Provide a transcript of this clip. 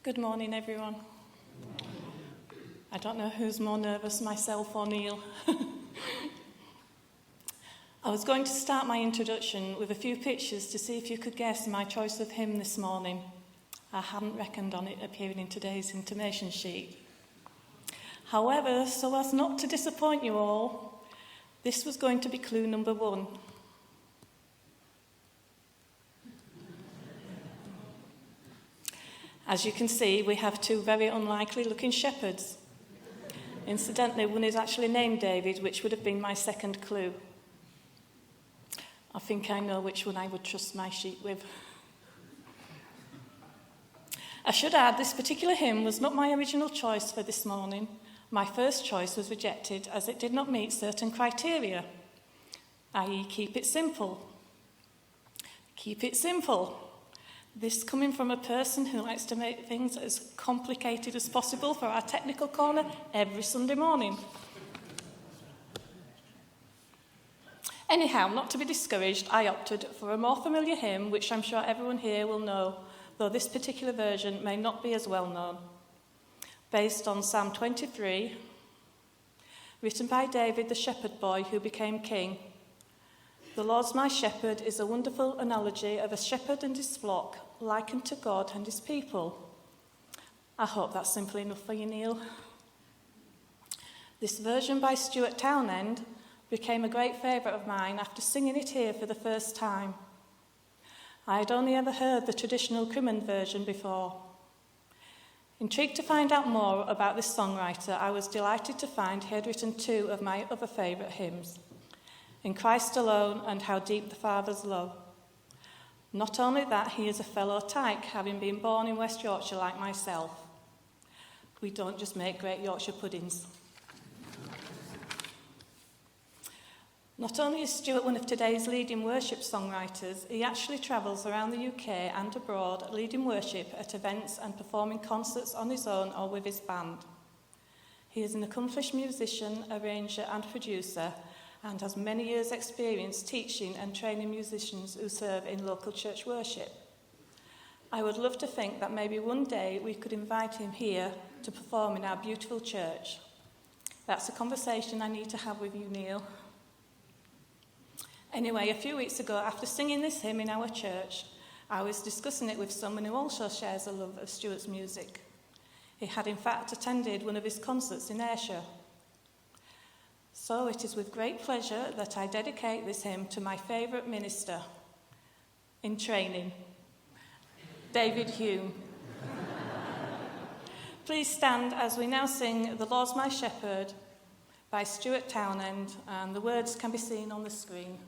Good morning, everyone. I don't know who's more nervous, myself or Neil. I was going to start my introduction with a few pictures to see if you could guess my choice of hymn this morning. I hadn't reckoned on it appearing in today's information sheet. However, so as not to disappoint you all, this was going to be clue number 1. As you can see, we have 2 very unlikely looking shepherds. Incidentally, one is actually named David, which would have been my second clue. I think I know which one I would trust my sheep with. I should add, this particular hymn was not my original choice for this morning. My first choice was rejected as it did not meet certain criteria, i.e. keep it simple. Keep it simple. This coming from a person who likes to make things as complicated as possible for our technical corner every Sunday morning. Anyhow, not to be discouraged, I opted for a more familiar hymn, which I'm sure everyone here will know, though this particular version may not be as well known. Based on Psalm 23, written by David, the shepherd boy who became king. The Lord's my shepherd is a wonderful analogy of a shepherd and his flock, likened to God and his people. I hope that's simple enough for you, Neil. This version by Stuart Townend became a great favourite of mine after singing it here for the first time. I had only ever heard the traditional Crimond version before. Intrigued to find out more about this songwriter, I was delighted to find he had written 2 of my other favourite hymns, In Christ Alone and How Deep the Father's Love. Not only that, he is a fellow Tyke, having been born in West Yorkshire like myself. We don't just make great Yorkshire puddings. Not only is Stuart one of today's leading worship songwriters, he actually travels around the UK and abroad leading worship at events and performing concerts on his own or with his band. He is an accomplished musician, arranger and producer, and has many years' experience teaching and training musicians who serve in local church worship. I would love to think that maybe one day we could invite him here to perform in our beautiful church. That's a conversation I need to have with you, Neil. Anyway, a few weeks ago, after singing this hymn in our church, I was discussing it with someone who also shares a love of Stuart's music. He had in fact attended one of his concerts in Ayrshire. So it is with great pleasure that I dedicate this hymn to my favourite minister in training, David Hume. Please stand as we now sing The Lord's My Shepherd by Stuart Townend, and the words can be seen on the screen.